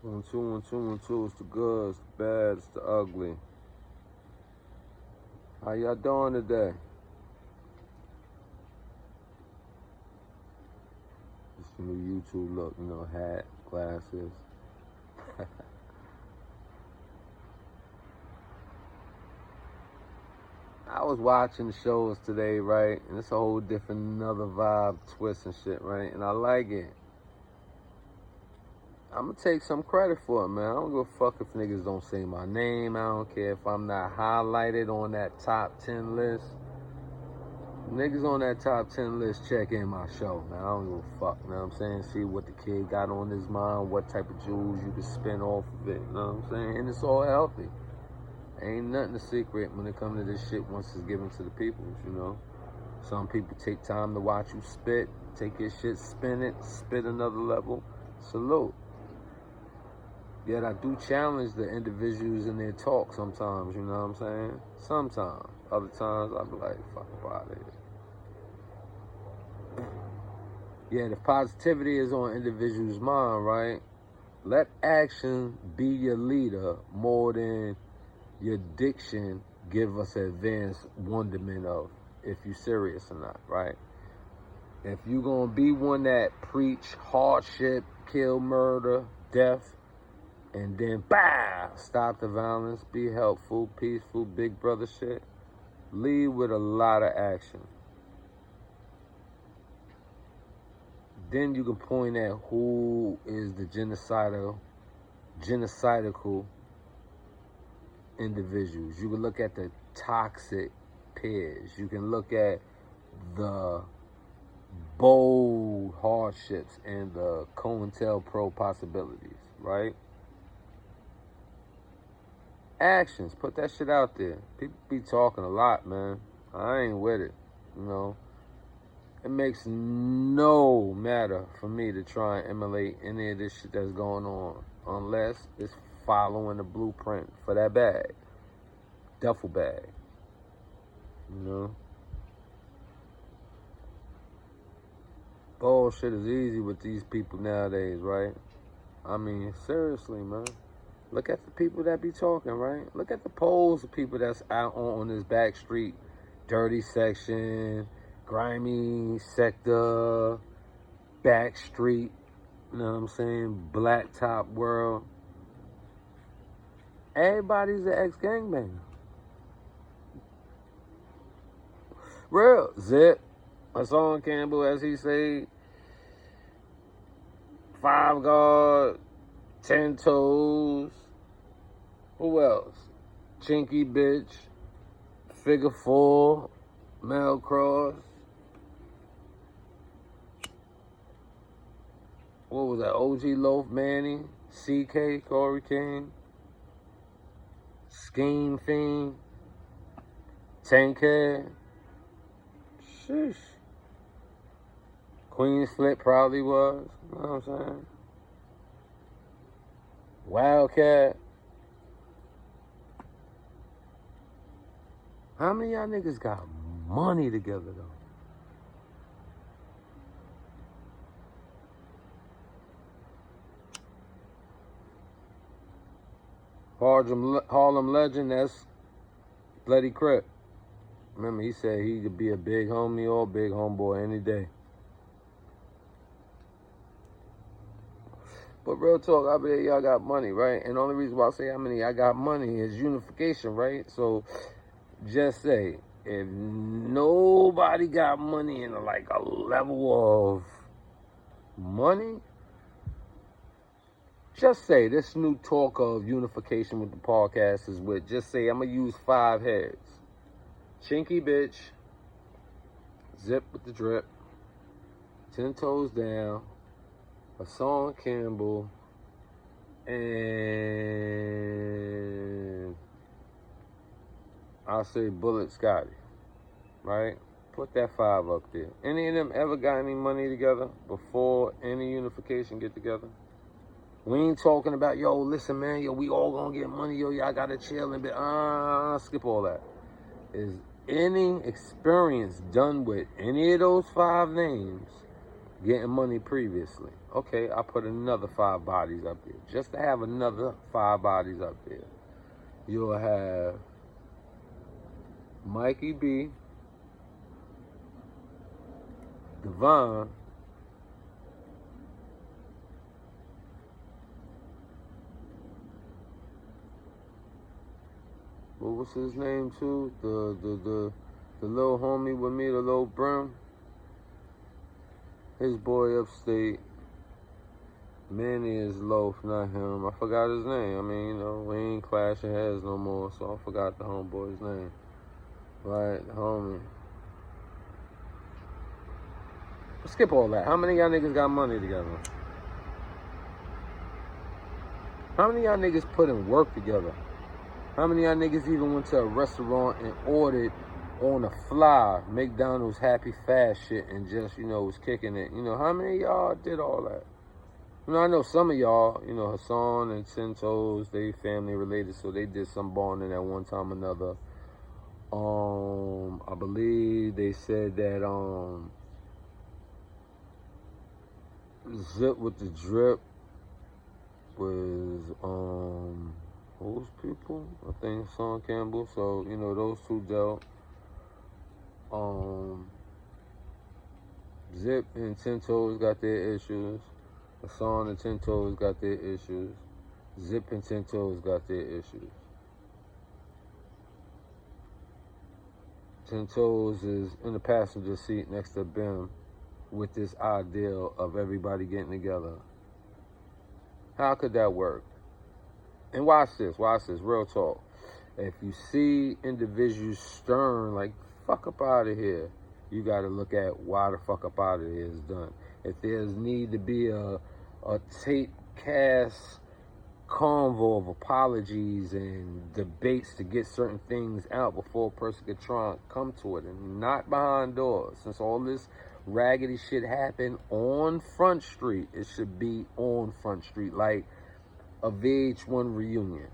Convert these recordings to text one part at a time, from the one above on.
One, two, one, two, one, two. It's the good, it's the bad, it's the ugly. How y'all doing today? Just a new YouTube look, hat, glasses. I was watching the shows today, right? And it's a whole different, another vibe, twist and shit, right? And I like it. I'm gonna take some credit for it, man. I don't give a fuck if niggas don't say my name. I don't care if I'm not highlighted on that top 10 list. Niggas on that top 10 list check in my show, man. I don't give a fuck, you know what I'm saying? See what the kid got on his mind, what type of jewels you can spin off of it, you know what I'm saying? And it's all healthy. Ain't nothing a secret when it comes to this shit once it's given to the people, you know? Some people take time to watch you spit, take your shit, spin it, spit another level. Salute. Yet I do challenge the individuals in their talk sometimes, you know what I'm saying? Sometimes. Other times, I be like, fuck about it. Yeah, if positivity is on individuals' mind, right? Let action be your leader more than your diction give us advanced wonderment of if you serious or not, right? If you gonna be one that preach hardship, kill, murder, death, and then, stop the violence, be helpful, peaceful, big brother shit. Lead with a lot of action. Then you can point at who is the genocidal individuals. You can look at the toxic peers. You can look at the bold hardships and the COINTELPRO possibilities, right? Actions, put that shit out there. People be talking a lot, man. I ain't with it, you know. It makes no matter for me to try and emulate any of this shit that's going on unless it's following the blueprint for that bag. Duffel bag. You know? Bullshit is easy with these people nowadays, right? I mean, seriously, man. Look at the people that be talking, right? Look at the polls of people that's out on this back street, dirty section, grimy sector, back street, you know what I'm saying? Blacktop world. Everybody's an ex-gangbanger. Real. Zip. Hassan Campbell, as he say, 5 guard, 10 toes. Who else? Chinky bitch, figure 4, Mel Cross. What was that? OG Loaf Manny, CK, Corey King, Scheme Fiend, Tankhead. Sheesh. Queen's Flip probably was. You know what I'm saying? Wildcat. How many of y'all niggas got money together, though? Harlem legend, that's Bloody Crip. Remember, he said he could be a big homie or a big homeboy any day. But real talk, I bet y'all got money, right? And the only reason why I say how many I got money is unification, right? So just say, if nobody got money in like a level of money, just say this new talk of unification with the podcast is with, just say I'm going to use 5 heads. Chinky bitch, Zip with the drip, 10 toes down, Hassan Campbell, and I'll say Bullet Scotty, right? Put that 5 up there. Any of them ever got any money together before any unification get together? We ain't talking about, yo, listen, man, yo, we all gonna get money, yo, y'all gotta chill and be, skip all that. Is any experience done with any of those 5 names getting money previously? Okay, I put another 5 bodies up there. Just to have another 5 bodies up there. You'll have Mikey B, Devon, what was his name too? The little homie with me, the little Brim. His boy upstate. Manny is Loaf, not him. I forgot his name. I mean, you know, we ain't clashing heads no more, so I forgot the homeboy's name. Right, the homie. Skip all that. How many of y'all niggas got money together? How many of y'all niggas put in work together? How many of y'all niggas even went to a restaurant and ordered on the fly McDonald's Happy Fast shit and just, you know, was kicking it? You know, how many of y'all did all that? You know, I know some of y'all, you know, Hassan and Ten Toes, they family related, so they did some bonding at one time or another. I believe they said that Zip with the Drip was those people, I think Sean Campbell. So, you know, those two dealt. Zip and Ten Toes got their issues. Hassan and Ten Toes got their issues. Zip and Ten Toes got their issues. Ten Toes is in the passenger seat next to Bim with this ideal of everybody getting together. How could that work? And watch this, real talk. If you see individuals stern, like, fuck up out of here, you got to look at why the fuck up out of here is done. If there's need to be a tape cast convo of apologies and debates to get certain things out before a person could try and come to it, and not behind doors. Since all this raggedy shit happened on Front Street, it should be on Front Street, like a VH1 reunion.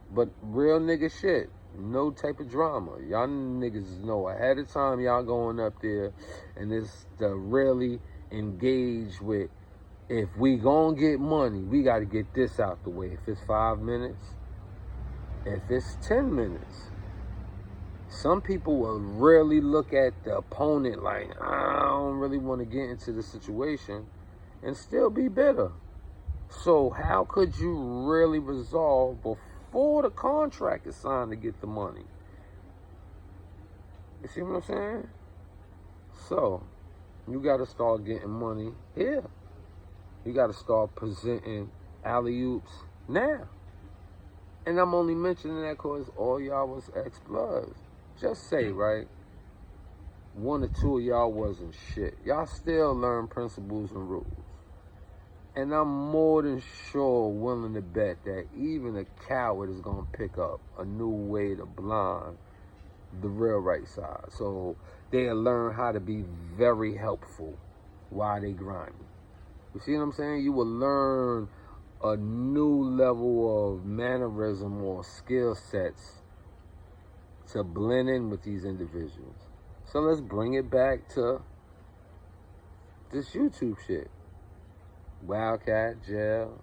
But real nigga shit, no type of drama. Y'all niggas know ahead of time y'all going up there, and it's to really engage with, if we gonna get money, we gotta get this out the way. If it's 5 minutes, if it's 10 minutes. Some people will really look at the opponent like, I don't really want to get into the situation, and still be bitter. So how could you really resolve before the contract is signed to get the money? You see what I'm saying? So, you got to start getting money here. You got to start presenting alley-oops now. And I'm only mentioning that because all y'all was ex-bloods. Just say, right, 1 or 2 of y'all wasn't shit. Y'all still learn principles and rules. And I'm more than sure willing to bet that even a coward is going to pick up a new way to blind the real right side. So they'll learn how to be very helpful while they grinding. You see what I'm saying? You will learn a new level of mannerism or skill sets to blend in with these individuals. So let's bring it back to this YouTube shit. Wildcat jail,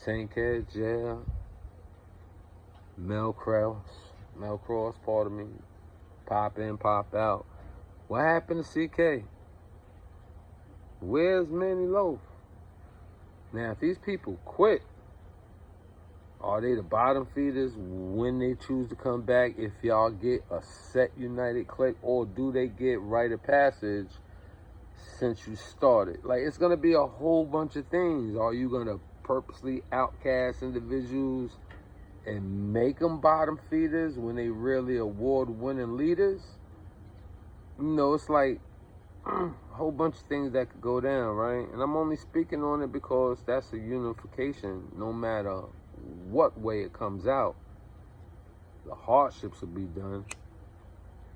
Tankhead jail, Mel Cross, pardon me, pop in, pop out. What happened to CK? Where's Manny Loaf? Now, if these people quit, are they the bottom feeders when they choose to come back if y'all get a set united clique, or do they get rite of passage since you started? Like, it's going to be a whole bunch of things. Are you going to purposely outcast individuals and make them bottom feeders when they really award-winning leaders? You know, it's like a whole bunch of things that could go down, right? And I'm only speaking on it because that's a unification. No matter what way it comes out, the hardships will be done.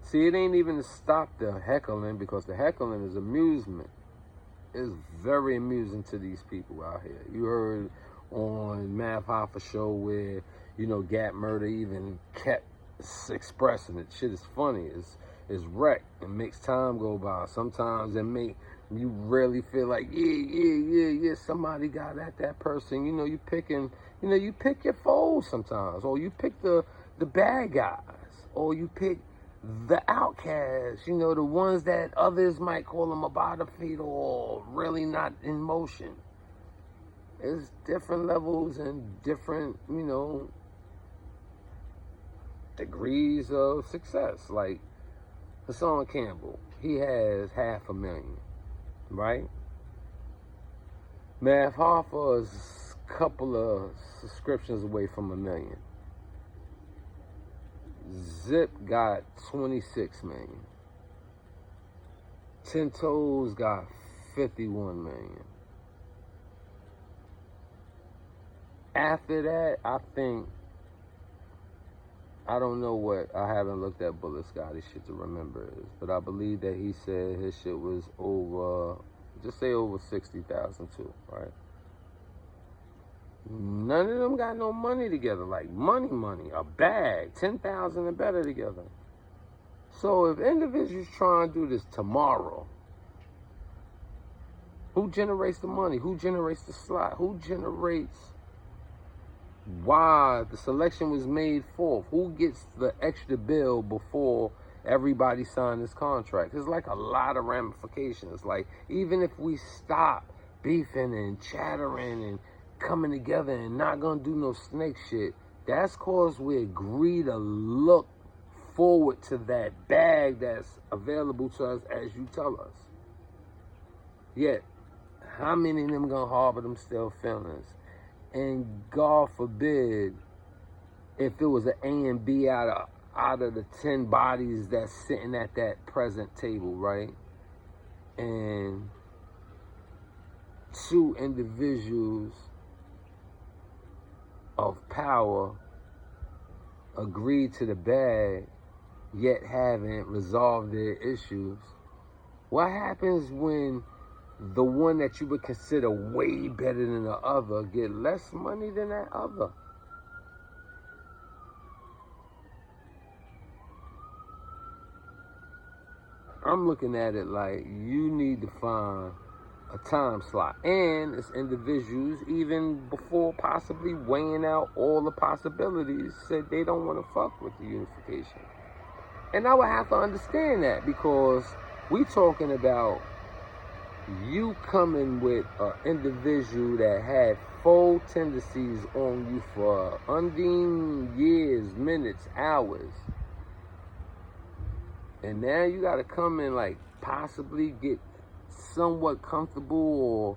See, it ain't even to stop the heckling, because the heckling is amusement. It's very amusing to these people out here. You heard on Math Hoffa show where, you know, Gap Murder even kept expressing it. Shit is funny. It's wreck. It makes time go by. Sometimes it make You really feel like, yeah, somebody got at that person. You know, you pick your foes sometimes, or you pick the bad guys, or you pick the outcasts, you know, the ones that others might call them a bottom-feeder or really not in motion. There's different levels and different, you know, degrees of success. Like Hassan Campbell, he has 500,000, right? Math Hoffa is a couple of subscriptions away from 1 million. Zip got 26 million. 10 Toes got 51 million. After that, I don't know what, I haven't looked at Bullet Scotty's shit to remember is, but I believe that he said his shit was over, just say over 60,000 too, right? None of them got no money together, like money, a bag, 10,000 and better together. So if individuals try and do this tomorrow, who generates the money? Who generates the slot? Who generates why the selection was made for? Who gets the extra bill before everybody signed this contract? There's like a lot of ramifications. Like, even if we stop beefing and chattering and coming together and not gonna do no snake shit, that's cause we agree to look forward to that bag that's available to us as you tell us. Yet, how many of them gonna harbor them still feelings? And God forbid, if it was an A and B out of the 10 bodies that's sitting at that present table, right? And 2 individuals of power agreed to the bag, yet haven't resolved their issues. What happens when the one that you would consider way better than the other get less money than that other? I'm looking at it like you need to find a time slot. And it's individuals, even before possibly weighing out all the possibilities, said they don't want to fuck with the unification. And I would have to understand that, because we talking about you coming with an individual that had full tendencies on you for undine years, minutes, hours. And now you got to come and like possibly get somewhat comfortable or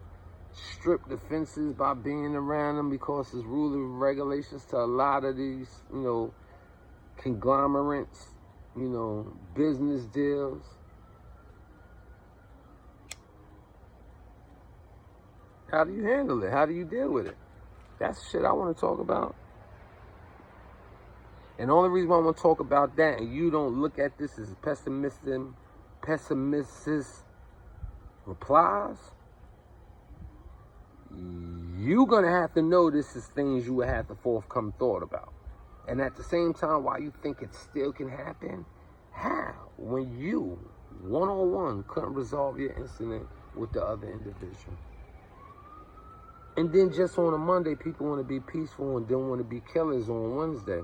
strip the fences by being around them, because there's rules and regulations to a lot of these, you know, conglomerates, you know, business deals. How do you handle it? How do you deal with it? That's the shit I want to talk about. And the only reason why I want to talk about that, and you don't look at this as pessimistic replies, you're going to have to know this is things you would have to forthcome thought about. And at the same time, while you think it still can happen, how? When you, one-on-one, couldn't resolve your incident with the other individual. And then just on a Monday, people want to be peaceful and then want to be killers on Wednesday.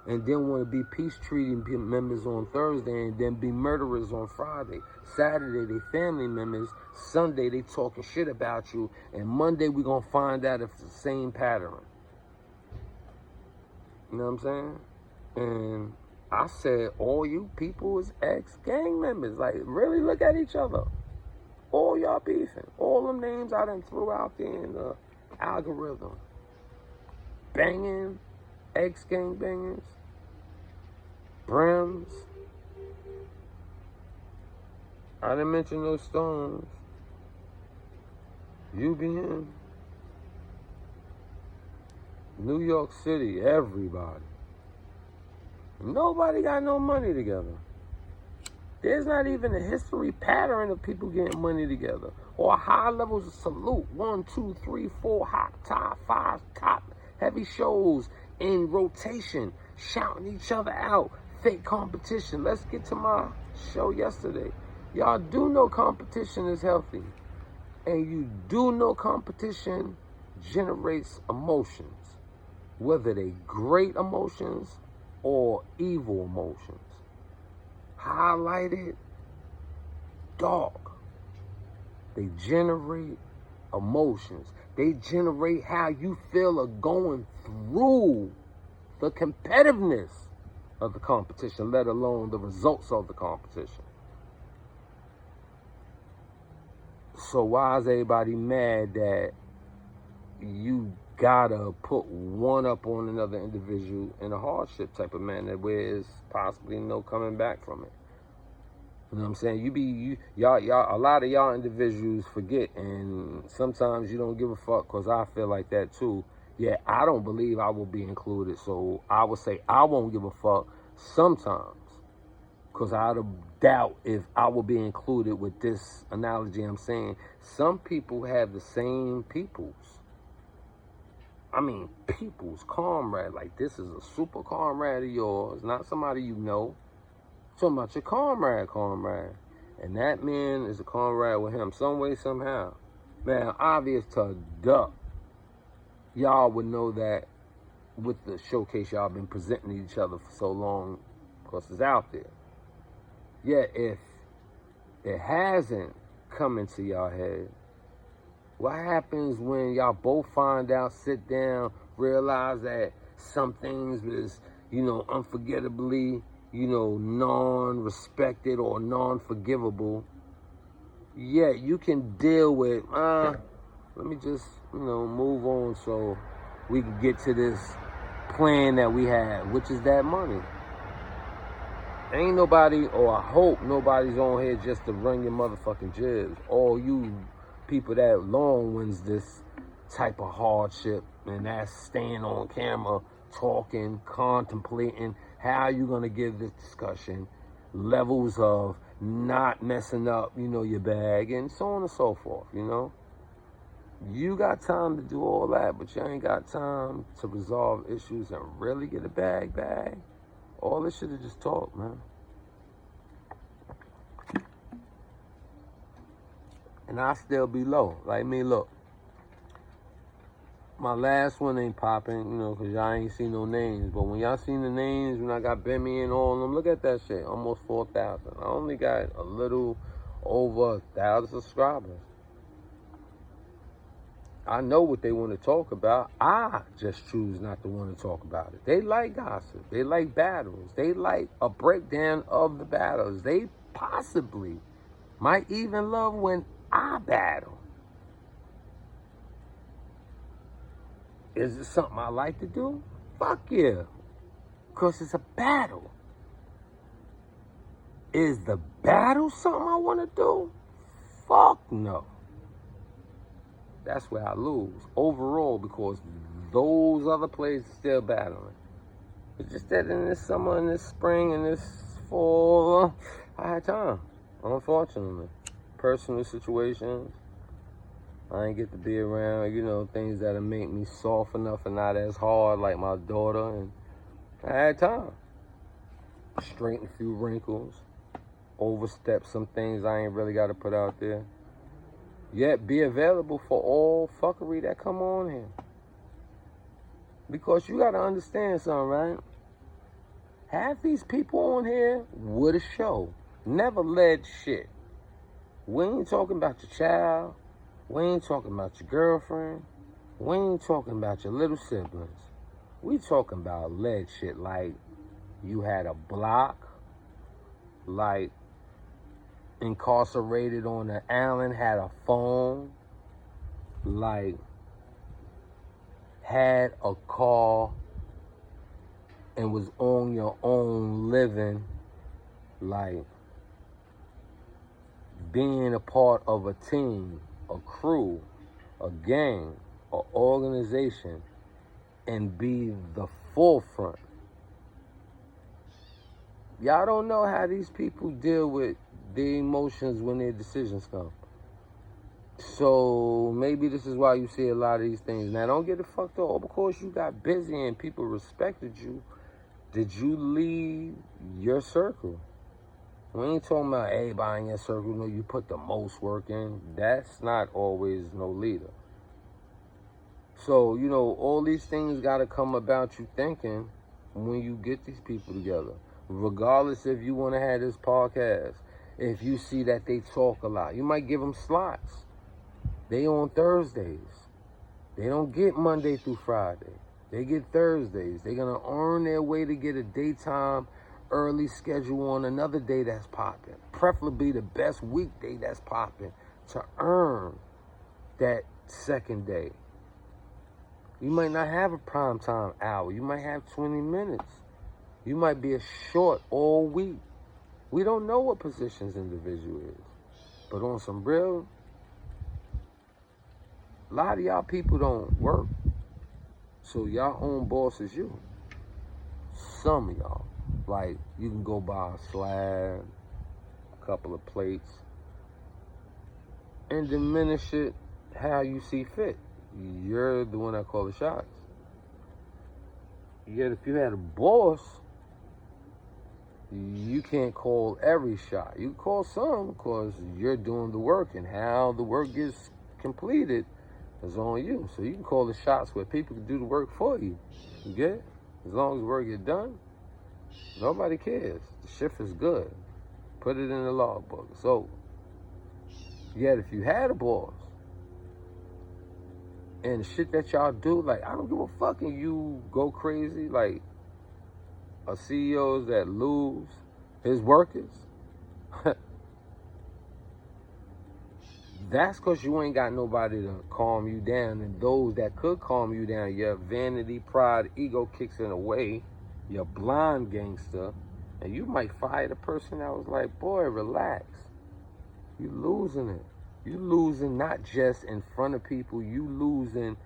And then want to be peace-treating members on Thursday, and then be murderers on Friday. Saturday, they family members. Sunday, they talking shit about you. And Monday, we're going to find out if it's the same pattern. You know what I'm saying? And I said, all you people is ex-gang members. Like, really look at each other. All y'all beefing. All them names I done threw out there in the algorithm. Banging, ex-gang bangers. Brims. I didn't mention those Stones. UBN. New York City, everybody. Nobody got no money together. There's not even a history pattern of people getting money together. Or high levels of salute. 1, 2, 3, 4 hot top 5 top heavy shows in rotation. Shouting each other out. Fake competition. Let's get to my show yesterday. Y'all do know competition is healthy. And you do know competition generates emotions, whether they great emotions or evil emotions. Highlighted, dark. They generate emotions. They generate how you feel are going through the competitiveness of the competition, let alone the results of the competition. So why is everybody mad that you gotta put one up on another individual in a hardship type of manner where there's possibly no coming back from it? You know what I'm saying? Y'all, a lot of y'all individuals forget, and sometimes you don't give a fuck, because I feel like that too. Yeah, I don't believe I will be included, so I would say I won't give a fuck sometimes, because I doubt if I will be included with this analogy I'm saying. Some people have the same peoples. I mean, people's comrade. Like, this is a super comrade of yours, not somebody you know. Talking about your comrade. And that man is a comrade with him some way, somehow. Man, obvious to duck. Y'all would know that with the showcase y'all been presenting to each other for so long, because it's out there. Yet, if it hasn't come into y'all head, what happens when y'all both find out, sit down, realize that some things was, unforgettably, non-respected or non-forgivable? Yeah, you can deal with, let me just, move on so we can get to this plan that we have, which is that money. Ain't nobody, or I hope nobody's on here just to run your motherfucking jibs. All you people that long wins this type of hardship, and that's staying on camera, talking, contemplating how you gonna give this discussion, levels of not messing up, your bag, and so on and so forth, You got time to do all that, but you ain't got time to resolve issues and really get a bag. All this shit is just talk, man. And I still be low. Like me, look. My last one ain't popping, because y'all ain't seen no names. But when y'all seen the names, when I got Bimmy and all of them, look at that shit. Almost 4,000. I only got a little over 1,000 subscribers. I know what they want to talk about. I just choose not to want to talk about it. They like gossip. They like battles. They like a breakdown of the battles. They possibly might even love when I battle. Is it something I like to do? Fuck yeah. Because it's a battle. Is the battle something I want to do? Fuck no. That's where I lose overall, because those other players are still battling. It's just that in this summer, and this spring, and this fall, I had time, unfortunately. Personal situations, I ain't get to be around, things that'll make me soft enough and not as hard like my daughter, and I had time. Straighten a few wrinkles, overstep some things I ain't really got to put out there. Yet be available for all fuckery that come on here. Because you got to understand something, right? Half these people on here with a show never led shit. We ain't talking about your child. We ain't talking about your girlfriend. We ain't talking about your little siblings. We talking about led shit, like you had a block, like incarcerated on the island, had a phone, like had a car and was on your own living, like being a part of a team, a crew, a gang, an organization, and be the forefront. Y'all don't know how these people deal with the emotions when their decisions come. So maybe this is why you see a lot of these things. Now, don't get it fucked up. Because you got busy and people respected you, did you leave your circle? We ain't talking about everybody in your circle, you know, you put the most work in. That's not always no leader. So, you know, all these things got to come about you thinking when you get these people together. Regardless if you want to have this podcast, if you see that they talk a lot, you might give them slots. They on Thursdays. They don't get Monday through Friday. They get Thursdays. They're going to earn their way to get a daytime early schedule on another day that's popping. Preferably the best weekday that's popping to earn that second day. You might not have a prime time hour. You might have 20 minutes. You might be a short all week. We don't know what positions individual is. But on some real, a lot of y'all people don't work. So y'all own boss is you. Some of y'all. Like, you can go buy a slab, a couple of plates, and diminish it how you see fit. You're the one that calls the shots. Yet if you had a boss, you can't call every shot. You call some because you're doing the work, and how the work gets completed is on you. So you can call the shots where people can do the work for you. You get it? As long as the work gets done, nobody cares. The shift is good. Put it in the logbook. So, yet if you had a boss, and the shit that y'all do, like, I don't give a fuck, and you go crazy, like, CEOs that lose his workers, that's because you ain't got nobody to calm you down. And those that could calm you down, your vanity, pride, ego kicks in a way, you're blind gangster, and you might fire the person that was like, boy, relax. You losing it. You losing not just in front of people, you losing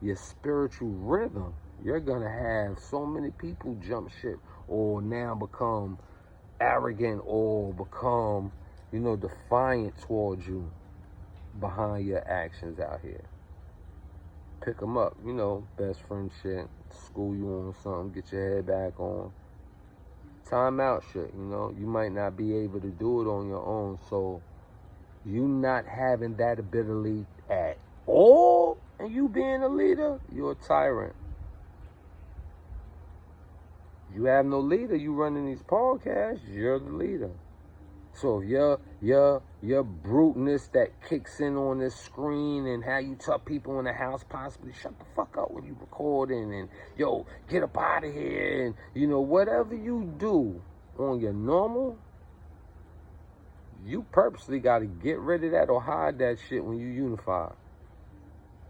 your spiritual rhythm. You're gonna have so many people jump ship or now become arrogant or become, you know, defiant towards you behind your actions out here. Pick them up, you know, best friend shit, school you on something, get your head back on. Time out shit, you know. You might not be able to do it on your own, so you not having that ability at all, and you being a leader, you're a tyrant. You have no leader, you running these podcasts, you're the leader. So if your bruteness that kicks in on this screen and how you tell people in the house possibly shut the fuck up when you recording and yo, get up out of here, and you know, whatever you do on your normal, you purposely got to get rid of that or hide that shit when you unify.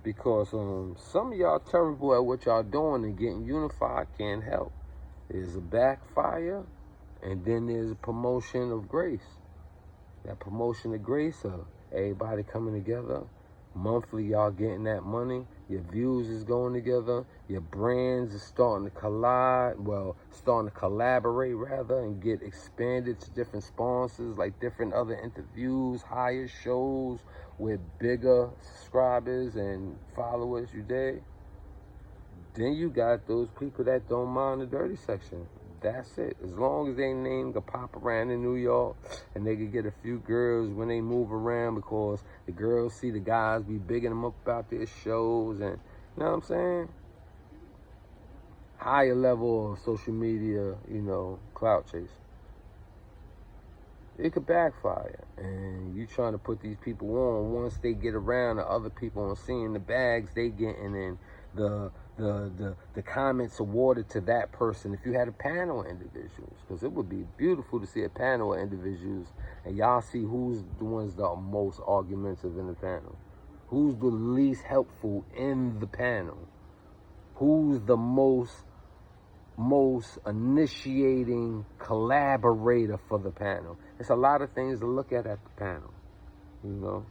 Because some of y'all terrible at what y'all doing, and getting unified can't help. There's a backfire, and then there's a promotion of grace. That promotion of grace of everybody coming together. Monthly, y'all getting that money. Your views is going together. Your brands is starting to collide. Well, starting to collaborate, rather, and get expanded to different sponsors, like different other interviews, higher shows with bigger subscribers and followers, you dig? Then you got those people that don't mind the dirty section. That's it. As long as they name can pop around in New York and they can get a few girls when they move around, because the girls see the guys be bigging them up about their shows, and you know what I'm saying? Higher level of social media, you know, clout chasing. It could backfire, and you trying to put these people on. Once they get around the other people and seeing the bags they getting, and the comments awarded to that person. If you had a panel of individuals, because it would be beautiful to see a panel of individuals and y'all see who's the ones that are most argumentative in the panel, who's the least helpful in the panel, who's the most initiating collaborator for the panel. It's a lot of things to look at the panel, you know.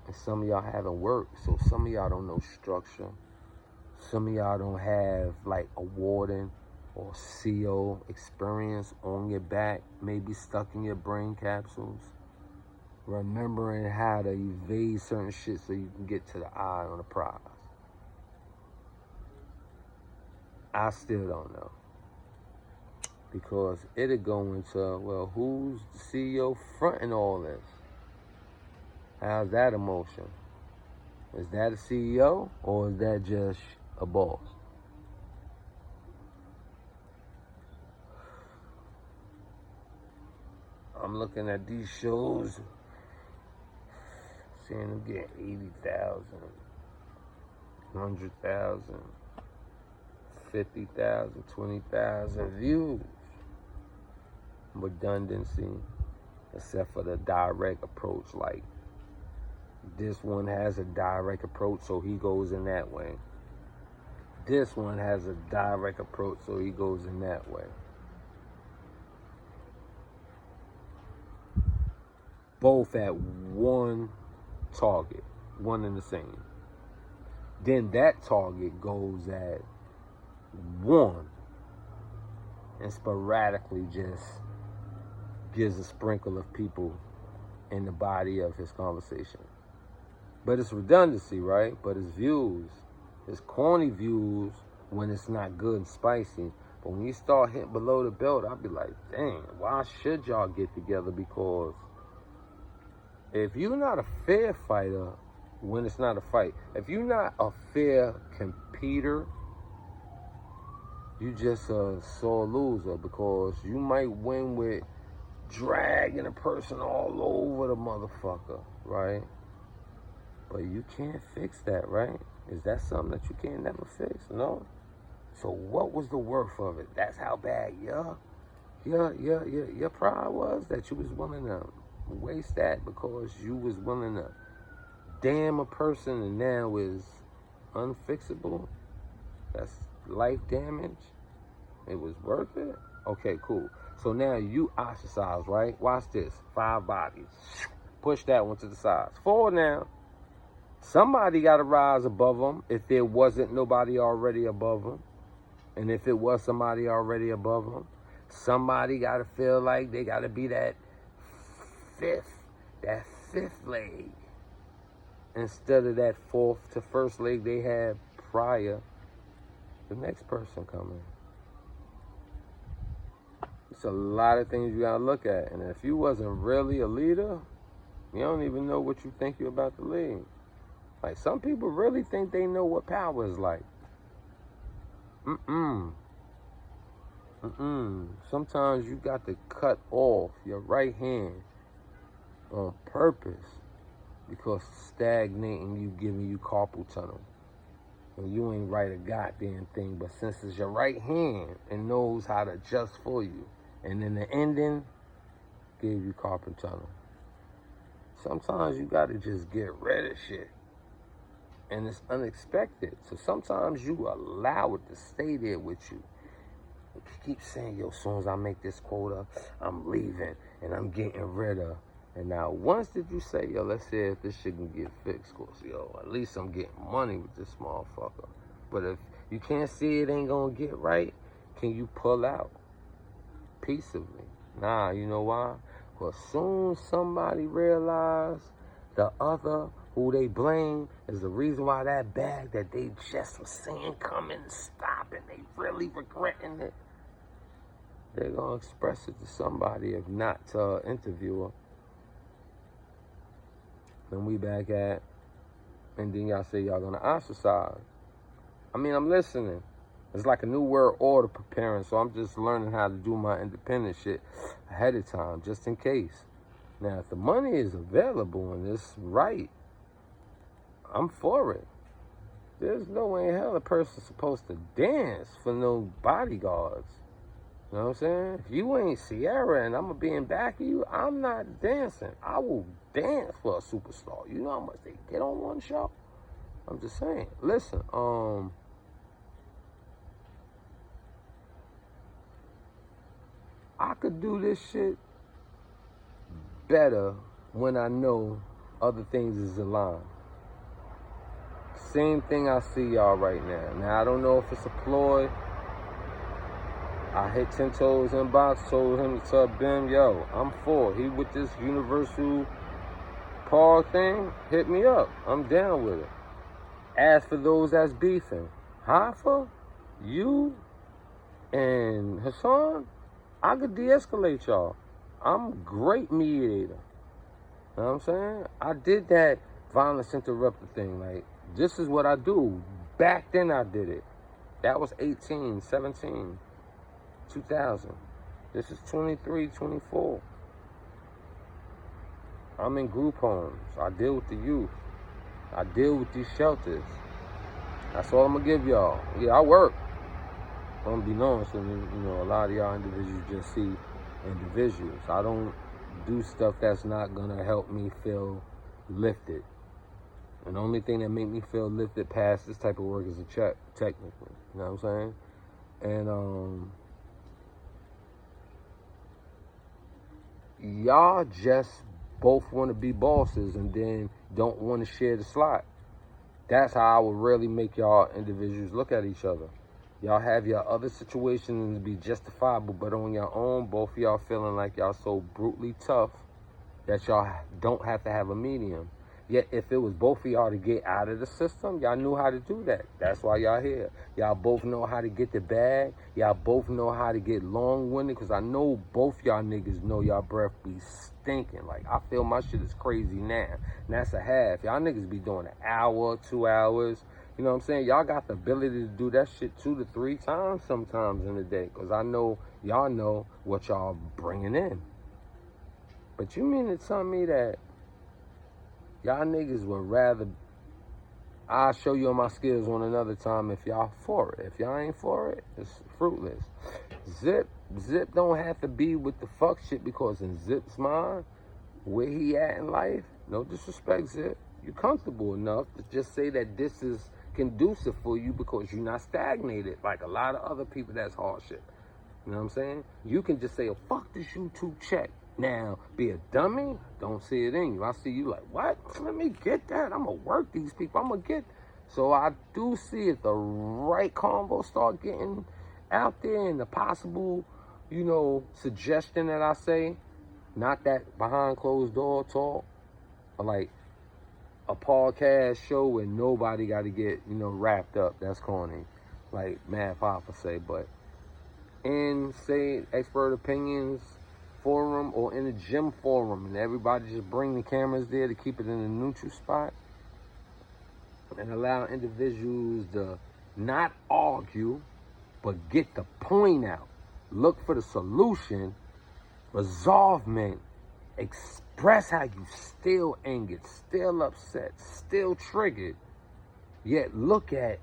And some of y'all haven't worked, so some of y'all don't know structure. Some of y'all don't have like awarding or CO experience on your back, maybe stuck in your brain capsules, remembering how to evade certain shit so you can get to the eye on the prize. I still don't know. Because it'll go into, well, who's the CEO fronting all this? How's that emotion? Is that a CEO or is that just a boss? I'm looking at these shows, seeing them get 80,000, 100,000, 50,000, 20,000 views. Redundancy, except for the direct approach. Like, this one has a direct approach, so he goes in that way. This one has a direct approach, so he goes in that way. Both at one target, one and the same. Then that target goes at one and sporadically just gives a sprinkle of people in the body of his conversation. But it's redundancy, right? But it's views. It's corny views when it's not good and spicy. But when you start hitting below the belt, I'll be like, dang, why should y'all get together? Because if you're not a fair fighter when it's not a fight, if you're not a fair competitor, you just a sore loser, because you might win with dragging a person all over the motherfucker, right? But you can't fix that, right? Is that something that you can't never fix? No. So what was the worth of it? That's how bad your pride was, that you was willing to waste that because you was willing to damn a person and now is unfixable. That's life damage. It was worth it? Okay, cool. So now you ostracized, right? Watch this. 5 bodies. Push that one to the sides. 4 now. Somebody got to rise above them if there wasn't nobody already above them. And if it was somebody already above them, somebody got to feel like they got to be that fifth leg instead of that fourth to first leg they had prior the next person coming. It's a lot of things you gotta look at, and if you wasn't really a leader, you don't even know what you think you're about to lead. Like, some people really think they know what power is like. Sometimes you got to cut off your right hand on purpose because it's stagnating you, giving you carpal tunnel. And you ain't right a goddamn thing, but since it's your right hand, it knows how to adjust for you. And then the ending gave you carpal tunnel. Sometimes you got to just get rid of shit. And it's unexpected. So sometimes you allow it to stay there with you. You keep saying, yo, as soon as I make this quota, I'm leaving and I'm getting rid of. And now, once did you say, yo, let's see if this shit can get fixed, cause, yo, at least I'm getting money with this motherfucker. But if you can't see it ain't gonna get right, can you pull out peaceably? Nah, you know why? Cause soon somebody realize the other who they blame is the reason why that bag that they just was seeing coming and stop, and they really regretting it. They're gonna express it to somebody, if not to an interviewer. Then we back at, and then y'all say y'all gonna ostracize. I mean, I'm listening. It's like a new world order preparing, so I'm just learning how to do my independent shit ahead of time, just in case. Now, if the money is available and it's right, I'm for it. There's no way in hell a person's supposed to dance for no bodyguards. You know what I'm saying? If you ain't Sierra and I'm going to be in back of you, I'm not dancing. I will dance for a superstar. You know how much they get on one show? I'm just saying. Listen, I could do this shit better when I know other things is aligned. Same thing I see y'all right now. Now, I don't know if it's a ploy. I hit 10 toes inbox, told him to tell Bim, yo, I'm for. He with this universal Paul thing, hit me up. I'm down with it. As for those that's beefing, Hoffa, you, and Hassan, I could de-escalate y'all. I'm a great mediator. You know what I'm saying? I did that violence interrupter thing. Like, this is what I do. Back then I did it. That was 18, 17, 2000. This is 23, 24. I'm in group homes. I deal with the youth. I deal with these shelters. That's all I'm gonna give y'all. Yeah, I work. Unbeknownst, and you know, a lot of y'all individuals just see individuals. I don't do stuff that's not gonna help me feel lifted. And the only thing that make me feel lifted past this type of work is a check, technically. You know what I'm saying? And y'all just both want to be bosses and then don't want to share the slot. That's how I would really make y'all individuals look at each other. Y'all have your other situations be justifiable, but on your own, both of y'all feeling like y'all so brutally tough that y'all don't have to have a medium. Yet if it was both of y'all to get out of the system, y'all knew how to do that. That's why y'all here. Y'all both know how to get the bag. Y'all both know how to get long-winded, because I know both y'all niggas know y'all breath be stinking. Like, I feel my shit is crazy now. And that's a half. Y'all niggas be doing an hour, 2 hours. You know what I'm saying? Y'all got the ability to do that shit 2 to 3 times sometimes in a day, because I know y'all know what y'all bringing in. But you mean to tell me that y'all niggas would rather I'll show you my skills on another time if y'all for it. If y'all ain't for it, it's fruitless. Zip don't have to be with the fuck shit, because in Zip's mind, where he at in life, no disrespect, Zip, you comfortable enough to just say that this is conducive for you because you're not stagnated like a lot of other people that's hard shit. You know what I'm saying? You can just say, oh, fuck this YouTube check. Now, be a dummy, don't see it in you. I see you like, what? Let me get that. I'm going to work these people. I'm going to get. So I do see if the right combo start getting out there and the possible, you know, suggestion that I say, not that behind closed door talk, or like a podcast show where nobody got to get, you know, wrapped up. That's corny. Like Mad Hoffa say, but in, say, expert opinions forum or in a gym forum, and everybody just bring the cameras there to keep it in a neutral spot and allow individuals to not argue but get the point out, look for the solution, resolvement, express how you still angered, still upset, still triggered, yet look at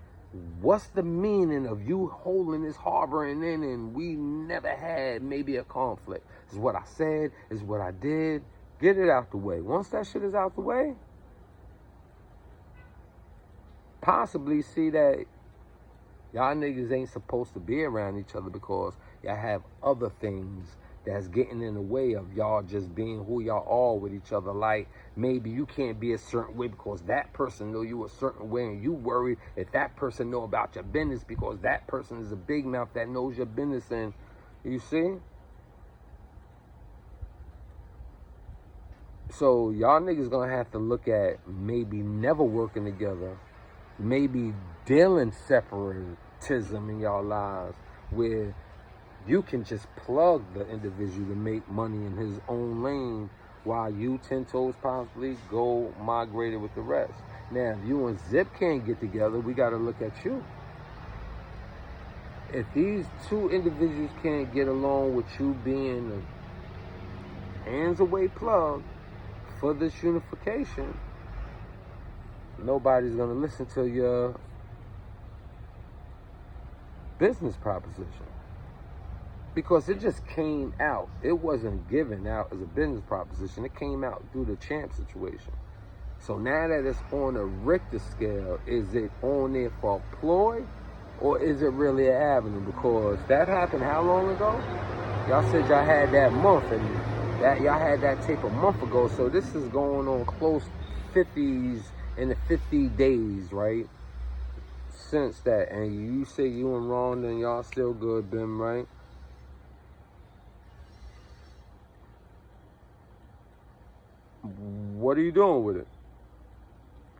what's the meaning of you holding this, harboring in, and we never had maybe a conflict. This is what I said, this is what I did. Get it out the way. Once that shit is out the way, possibly see that y'all niggas ain't supposed to be around each other because y'all have other things that's getting in the way of y'all just being who y'all are with each other. Like, maybe you can't be a certain way because that person know you a certain way, and you worried if that person know about your business because that person is a big mouth that knows your business. And you see? So y'all niggas gonna have to look at maybe never working together, maybe dealing separatism in y'all lives, where you can just plug the individual to make money in his own lane while you 10 toes possibly go migrated with the rest. Now, if you and Zip can't get together, we got to look at you. If these two individuals can't get along with you being a hands away plug for this unification, nobody's going to listen to your business proposition. Because it just came out. It wasn't given out as a business proposition. It came out through the champ situation. So now that it's on a Richter scale, is it on there for a ploy, or is it really an avenue? Because that happened how long ago? Y'all said y'all had that month, and that y'all had that tape a month ago. So this is going on close 50s in the 50 days, right? Since that, and you say you and Rhonda and y'all still good, Bim, right? What are you doing with it?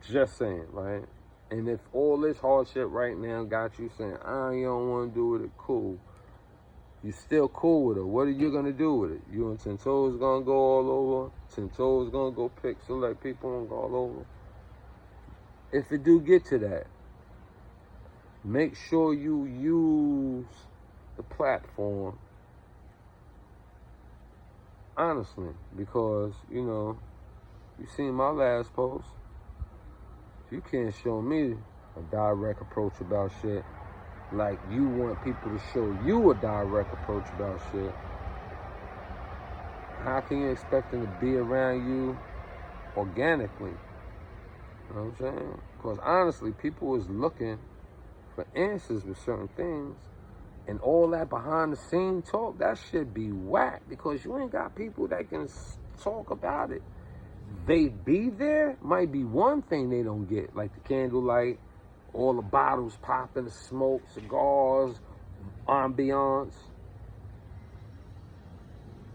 Just saying, right? And if all this hardship right now got you saying, I don't want to do with it, cool. You still cool with her. What are you gonna do with it? You and 10 Toes gonna go all over? 10 Toes gonna go pick select people and go all over? If it do get to that, make sure you use the platform honestly, because, you know, you seen my last post. You can't show me a direct approach about shit like you want people to show you a direct approach about shit. How can you expect them to be around you organically? You know what I'm saying? Because honestly, people is looking for answers with certain things, and all that behind the scene talk, that shit be whack, because you ain't got people that can talk about it. They be there, might be one thing they don't get, like the candlelight, all the bottles popping, the smoke, cigars, ambiance.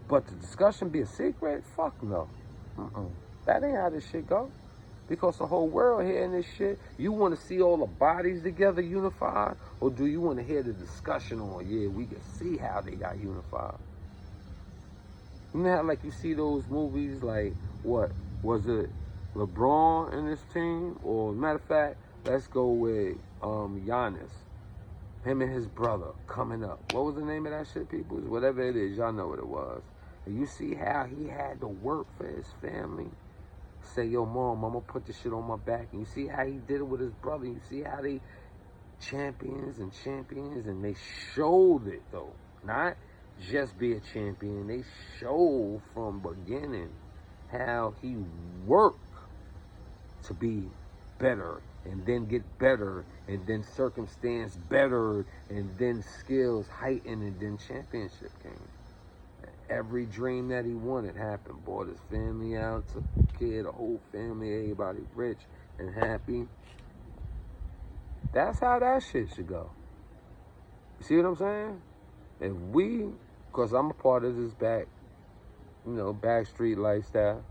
But the discussion be a secret? Fuck no. That ain't how this shit go. Because the whole world hearing this shit, you want to see all the bodies together unified, or do you want to hear the discussion on, yeah, we can see how they got unified? You know how, like, you see those movies, like, what? Was it LeBron and his team? Or, matter of fact, let's go with Giannis. Him and his brother coming up. What was the name of that shit, people? Whatever it is, y'all know what it was. And you see how he had to work for his family. Say, yo, mom, I'm going to put this shit on my back. And you see how he did it with his brother. You see how they champions, and they showed it, though. Not just be a champion. They showed from beginning how he worked to be better, and then get better, and then circumstance better, and then skills heightened, and then championship came. Every dream that he wanted happened. Bought his family out, took the kid, the whole family, everybody rich and happy. That's how that shit should go. You see what I'm saying? If we, because I'm a part of this backstreet lifestyle,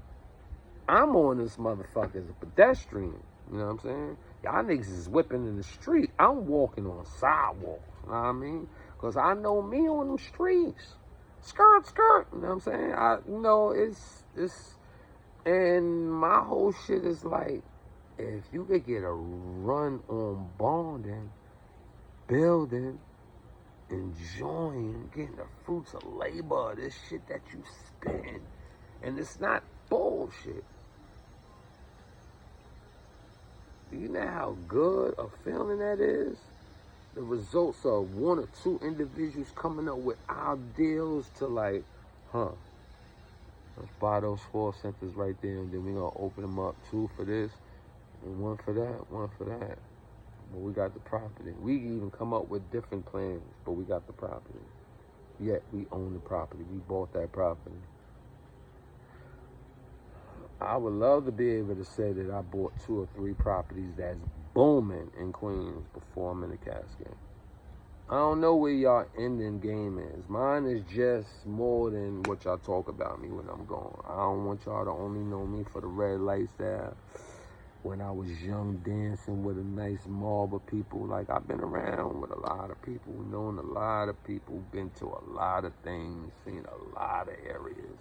I'm on this motherfucker as a pedestrian. You know what I'm saying? Y'all niggas is whipping in the street. I'm walking on sidewalks. You know what I mean? Because I know me on them streets. Skirt, you know what I'm saying? It's, and my whole shit is like, if you could get a run on bonding, building, enjoying, getting the fruits of labor, this shit that you spend, and it's not bullshit. Do you know how good a feeling that is? The results of one or two individuals coming up with ideals to, like, let's buy those 4 centers right there, and then we're going to open them up, 2 for this, and 1 for that, 1 for that. But we got the property. We even come up with different plans, but we got the property. Yet we own the property. We bought that property. I would love to be able to say that I bought 2 or 3 properties that's booming in Queens before I'm in the casket. I don't know where y'all ending game is. Mine is just more than what y'all talk about me when I'm gone. I don't want y'all to only know me for the red lifestyle. When I was young, dancing with a nice mob of people. Like, I've been around with a lot of people, known a lot of people, been to a lot of things, seen a lot of areas.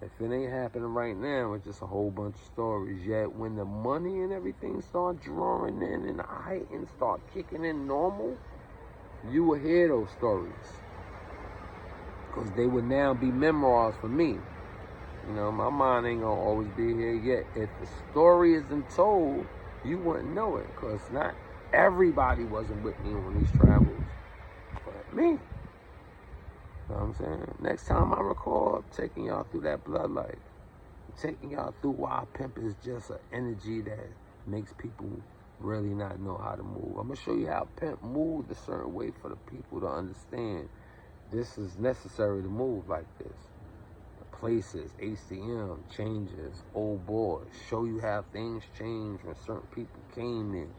If it ain't happening right now, it's just a whole bunch of stories. Yet when the money and everything start drawing in and the heights start kicking in normal, you will hear those stories. Because they would now be memoirs for me. You know, my mind ain't gonna always be here yet. If the story isn't told, you wouldn't know it. Because not everybody wasn't with me on these travels. But me. You know what I'm saying? Next time I record, I'm taking y'all through that blood life. I'm taking y'all through why pimp is just an energy that makes people really not know how to move. I'm going to show you how pimp moves a certain way for the people to understand this is necessary to move like this. The places, HCM, changes, old boys, show you how things changed when certain people came in.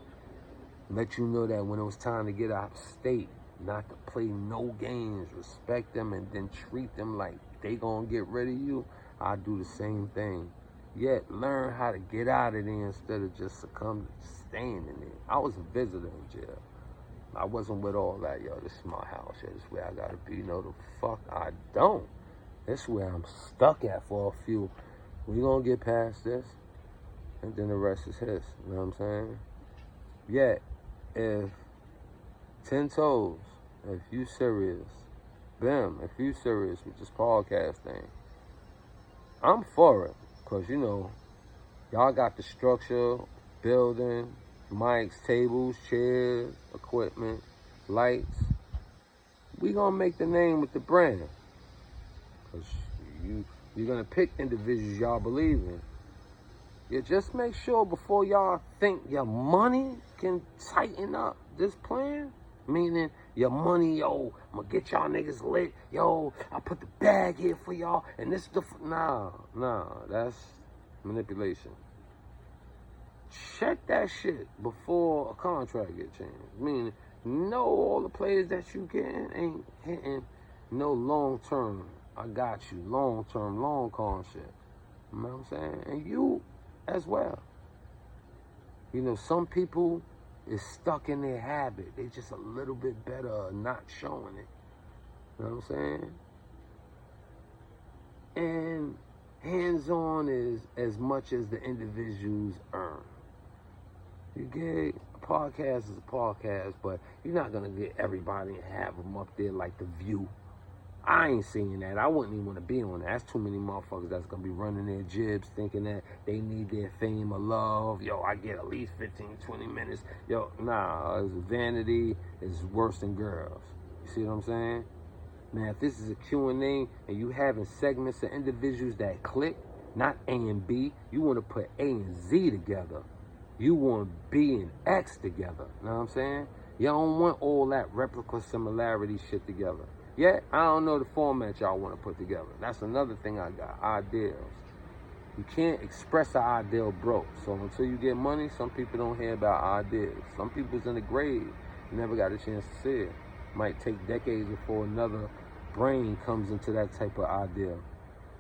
Let you know that when it was time to get out of state, not to play no games, respect them, and then treat them like they gonna get rid of you. I do the same thing. Yet learn how to get out of there instead of just succumb to staying in there. I was a visitor in jail. I wasn't with all that, yo. This is my house. Yo. This is where I gotta be. No, the fuck I don't. This is where I'm stuck at for a few. We gonna get past this, and then the rest is his. You know what I'm saying? Yet, if 10 toes, if you serious, Bim, if you serious with this podcast thing, I'm for it. Cause you know, y'all got the structure, building, mics, tables, chairs, equipment, lights. We gonna make the name with the brand. Cause you're gonna pick individuals y'all believe in. You just make sure before y'all think your money can tighten up this plan. Meaning your money, yo, I'm gonna get y'all niggas lit. Yo, I put the bag here for y'all, and this is the nah, that's manipulation. Check that shit before a contract get changed. Meaning, know all the players that you getting ain't hitting no long term. I got you, long term, long con shit. You know what I'm saying? And you as well. You know, some people is stuck in their habit. They just a little bit better not showing it. You know what I'm saying? And hands-on is as much as the individuals earn. You get a podcast is a podcast, but you're not gonna get everybody and have them up there like The View. I ain't seeing that. I wouldn't even want to be on that. That's too many motherfuckers that's going to be running their jibs thinking that they need their fame or love. Yo, I get at least 15, 20 minutes. Yo, nah, it's vanity is worse than girls. You see what I'm saying? Now, if this is a Q&A and you having segments of individuals that click, not A and B, you want to put A and Z together. You want B and X together. You know what I'm saying? You don't want all that replica similarity shit together. Yet, I don't know the format y'all want to put together. That's another thing I got, ideals. You can't express an ideal broke. So until you get money, some people don't hear about ideas. Some people's in the grave. You never got a chance to see it. Might take decades before another brain comes into that type of ideal.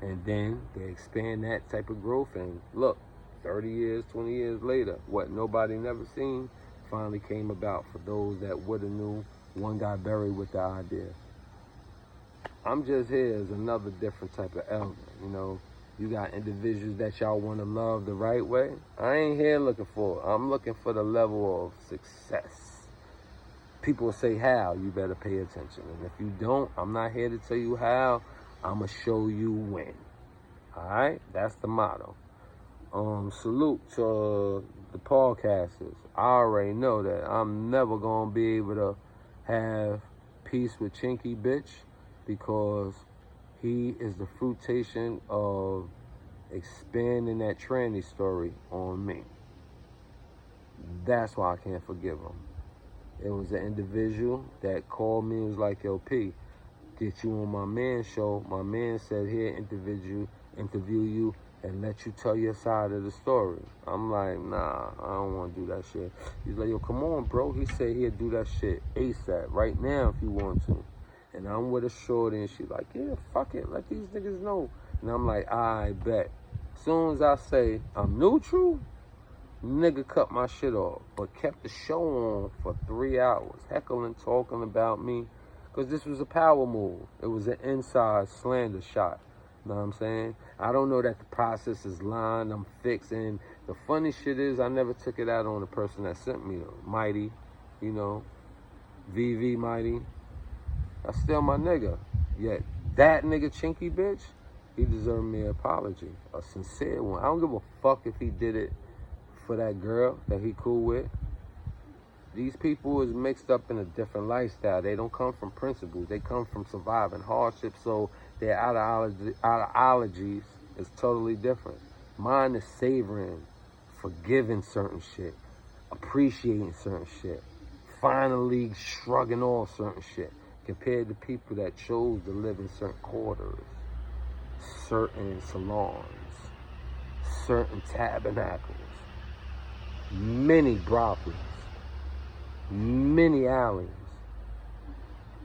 And then they expand that type of growth. And look, 30 years, 20 years later, what nobody never seen finally came about for those that would have knew. One got buried with the idea. I'm just here as another different type of element, you know. You got individuals that y'all want to love the right way. I ain't here looking for it. I'm looking for the level of success. People say how, you better pay attention. And if you don't, I'm not here to tell you how. I'm going to show you when. All right? That's the motto. Salute to the podcasters. I already know that I'm never going to be able to have peace with Chinky Bitch, because he is the fruitation of expanding that tranny story on me. That's why I can't forgive him. It was an individual that called me and was like, yo, P, get you on my man's show. My man said, here, interview you and let you tell your side of the story. I'm like, nah, I don't want to do that shit. He's like, yo, come on, bro. He said he'd do that shit ASAP, right now if you want to. And I'm with a shorty, and she's like, yeah, fuck it, let these niggas know. And I'm like, I bet. Soon as I say I'm neutral, nigga cut my shit off, but kept the show on for 3 hours, heckling, talking about me, because this was a power move. It was an inside slander shot. You know what I'm saying? I don't know that the process is lined, I'm fixing. The funny shit is I never took it out on the person that sent me, though. Mighty, you know, VV Mighty. That's still my nigga. Yet that nigga Chinky Bitch, he deserved me an apology, a sincere one. I don't give a fuck if he did it for that girl that he cool with. These people is mixed up in a different lifestyle. They don't come from principles. They come from surviving hardship, so their ideologies is totally different. Mine is savoring, forgiving certain shit, appreciating certain shit, finally shrugging off certain shit, compared to people that chose to live in certain quarters, certain salons, certain tabernacles, many brothels, many alleys,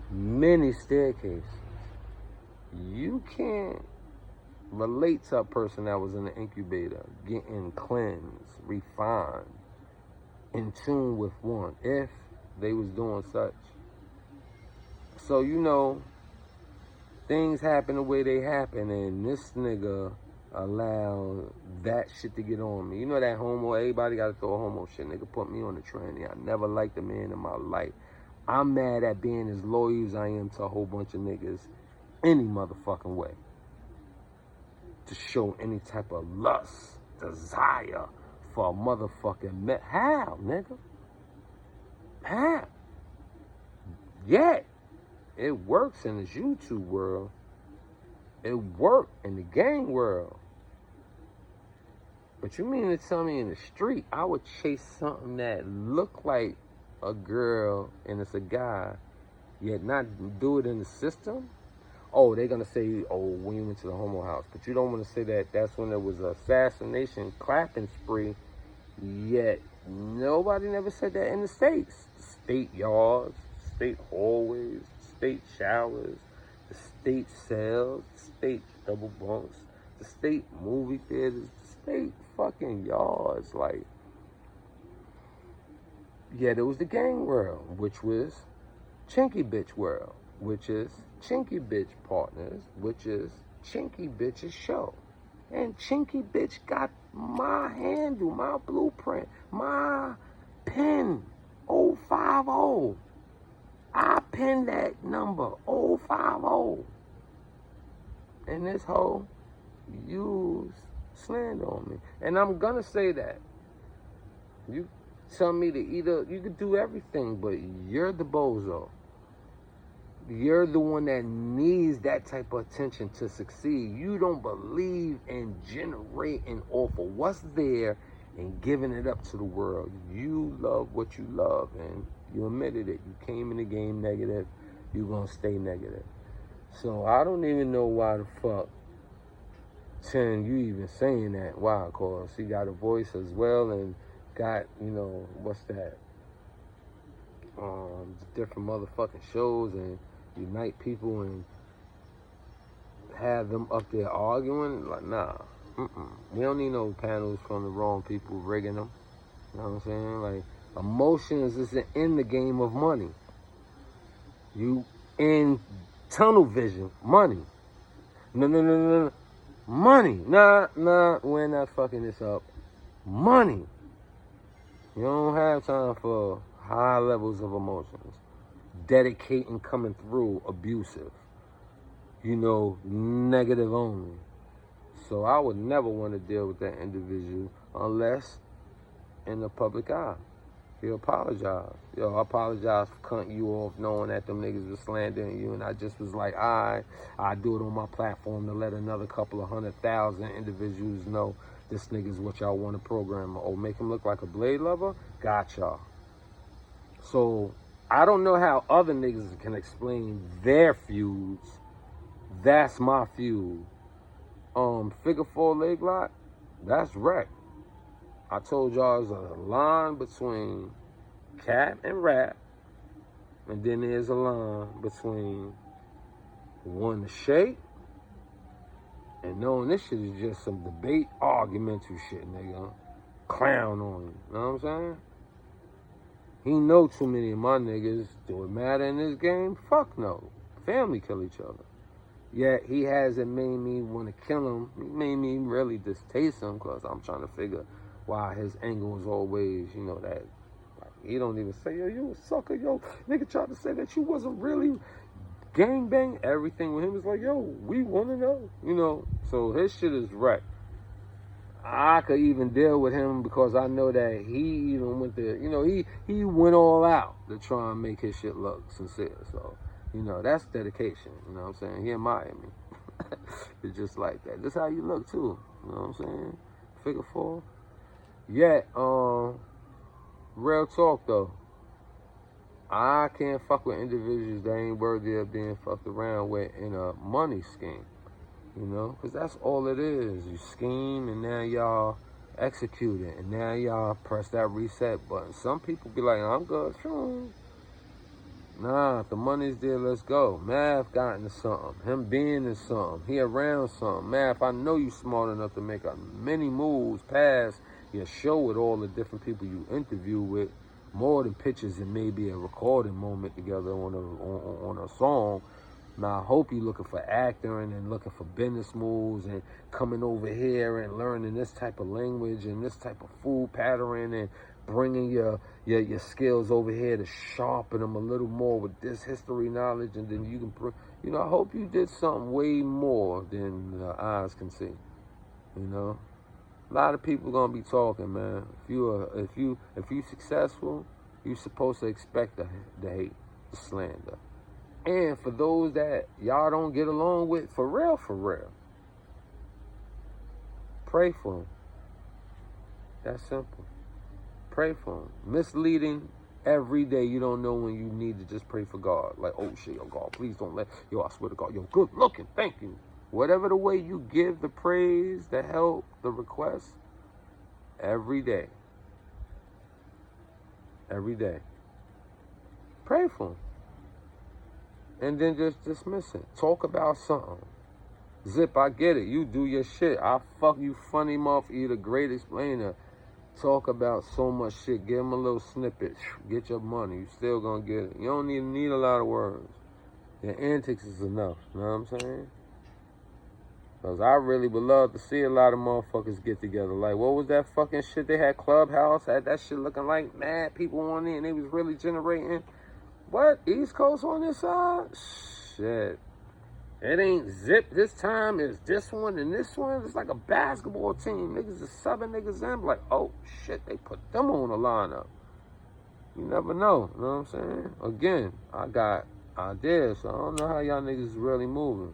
many staircases. You can't relate to a person that was in the incubator, getting cleansed, refined, in tune with one, if they was doing such. So, you know, things happen the way they happen, and this nigga allowed that shit to get on me. You know that homo, everybody got to throw a homo shit. Nigga put me on the tranny. I never liked a man in my life. I'm mad at being as loyal as I am to a whole bunch of niggas any motherfucking way. To show any type of lust, desire for a motherfucking man. How, nigga? How? Yeah, it works in this YouTube world. It worked in the gang world. But you mean to tell me in the street, I would chase something that looked like a girl and it's a guy, yet not do it in the system? Oh, they're going to say, oh, when you went to the homo house. But you don't want to say that that's when there was an assassination clapping spree, yet nobody never said that in the States. The state yards, state hallways, state showers, the state cells, the state double bunks, the state movie theaters, the state fucking yards. Like, yeah, there was the gang world, which was chinky bitch world, which is chinky bitch partners, which is chinky bitch's show. And chinky bitch got my handle, my blueprint, my pen, 050. I pinned that number, 050. And this hoe used slander on me. And I'm gonna say that. You tell me to either, you could do everything, but you're the bozo. You're the one that needs that type of attention to succeed. You don't believe in generating off of what's there and giving it up to the world. You love what you love, and you admitted it. You came in the game negative. You're going to stay negative. So I don't even know why the fuck, Chen, you even saying that. Why? Because he got a voice as well and got, you know, what's that? Different motherfucking shows and unite people and have them up there arguing. Like, nah. We don't need no panels from the wrong people rigging them. You know what I'm saying? Like, emotions isn't in the game of money. You in tunnel vision, money. No. Money. Nah, we're not fucking this up. Money. You don't have time for high levels of emotions. Dedicating, coming through, abusive. You know, negative only. So I would never want to deal with that individual unless in the public eye. He apologized. Yo, I apologize for cutting you off knowing that them niggas was slandering you, and I just was like, I do it on my platform to let another couple of 100,000 individuals know this nigga's what y'all want to program. Or make him look like a blade lover? Got y'all. So I don't know how other niggas can explain their feuds. That's my feud. Figure 4 leg lock, that's wreck. I told y'all there's a line between cap and rap, and then there's a line between one to shake and knowing this shit is just some debate, argumental shit, nigga. Clown on you, know what I'm saying? He know too many of my niggas. Do it matter in this game? Fuck no. Family kill each other. Yet he hasn't made me want to kill him. He made me really distaste him because I'm trying to figure why his angle is always, you know, that. Like, he don't even say, yo, you a sucker, yo. Nigga tried to say that you wasn't really gangbang. Everything with him is like, yo, we want to know, you know. So his shit is wrecked. I could even deal with him because I know that he even went there, you know, he went all out to try and make his shit look sincere. So, you know, that's dedication, you know what I'm saying? He admired me. It's just like that. This how you look too, you know what I'm saying? Figure 4. Yet, real talk though, I can't fuck with individuals that ain't worthy of being fucked around with in a money scheme. You know, because that's all it is. You scheme and now y'all execute it. And now y'all press that reset button. Some people be like, I'm good. Sure. Nah, if the money's there, let's go. Math got into something. Him being in something. He around something. Math, I know you smart enough to make many moves past your show with all the different people you interview with. more than pictures and maybe a recording moment together on a song. Now, I hope you're looking for acting and looking for business moves and coming over here and learning this type of language and this type of food pattern and bringing your skills over here to sharpen them a little more with this history knowledge, and then you can, I hope you did something way more than the eyes can see. A lot of people gonna be talking, man. If you successful, you're supposed to expect the hate, the slander. And for those that y'all don't get along with, for real, pray for them. That's simple. Pray for them. Misleading every day. You don't know when you need to just pray for God. Like, oh shit, yo, God, please don't let, I swear to God, yo, good looking, thank you. Whatever the way you give the praise, the help, the request, every day. Every day. Pray for them. And then just dismiss it. Talk about something. Zip, I get it. You do your shit. I fuck you funny motherfucker. You the great explainer. Talk about so much shit. Give them a little snippet. Get your money. You still gonna get it. You don't need a lot of words. Your antics is enough. You know what I'm saying? Because I really would love to see a lot of motherfuckers get together. Like, what was that fucking shit? They had Clubhouse. Had that shit looking like mad people on there. And they was really generating. What? East Coast on this side? Shit. It ain't Zip this time. It's this one and this one. It's like a basketball team. Niggas is subbing niggas in. Like, oh, shit, they put them on the lineup. You never know. You know what I'm saying? Again, I got ideas, so I don't know how y'all niggas is really moving.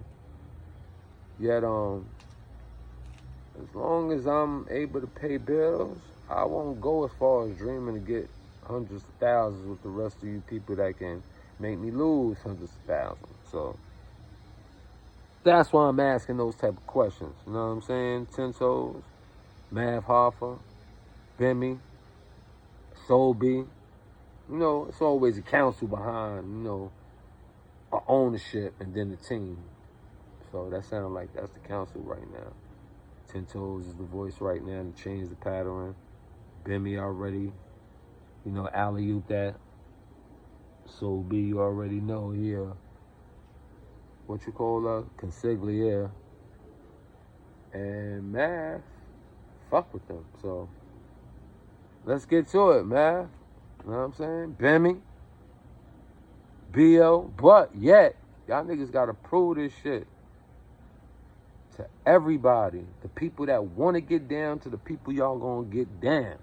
Yet, as long as I'm able to pay bills, I won't go as far as dreaming to get hundreds of thousands with the rest of you people that can make me lose hundreds of thousands. So that's why I'm asking those type of questions. You know what I'm saying? Ten Toes, Mav Hoffa, Bimmy, Soul B. It's always a council behind, a ownership and then the team. So that sounds like that's the council right now. Ten Toes is the voice right now to change the pattern. Bimmy already, alley-oop that. Soul B, you already know here. What you call her? Consigliere. And Math, fuck with them. So let's get to it, Math. You know what I'm saying? Bimmy, B.O. But yet, y'all niggas gotta prove this shit to everybody. The people that want to get down to the people y'all gonna get down.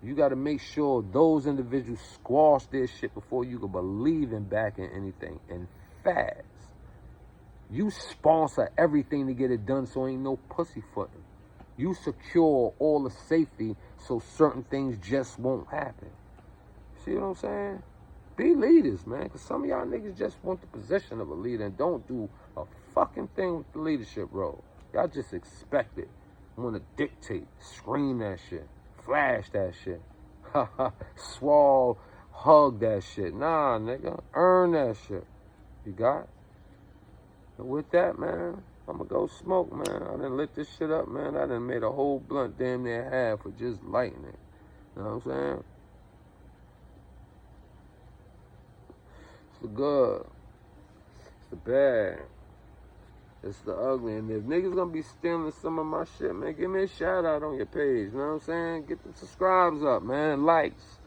You got to make sure those individuals squash their shit before you can believe in backing anything. And fast. You sponsor everything to get it done so ain't no pussyfooting. You secure all the safety so certain things just won't happen. See what I'm saying? Be leaders, man. Because some of y'all niggas just want the position of a leader and don't do a fucking thing with the leadership role. Y'all just expect it. Want to dictate. Scream that shit. Flash that shit. Swall, hug that shit. Nah, nigga. Earn that shit. You got? And with that, man, I'm gonna go smoke, man. I done lit this shit up, man. I done made a whole blunt damn near half for just lighting it. You know what I'm saying? It's the good. It's the bad. It's the ugly. And if niggas gonna be stealing some of my shit, man, give me a shout out on your page. You know what I'm saying? Get the subscribes up, man. Likes.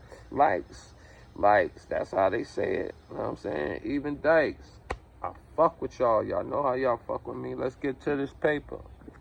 That's how they say it. You know what I'm saying? Even dikes. I fuck with y'all. Y'all know how y'all fuck with me. Let's get to this paper.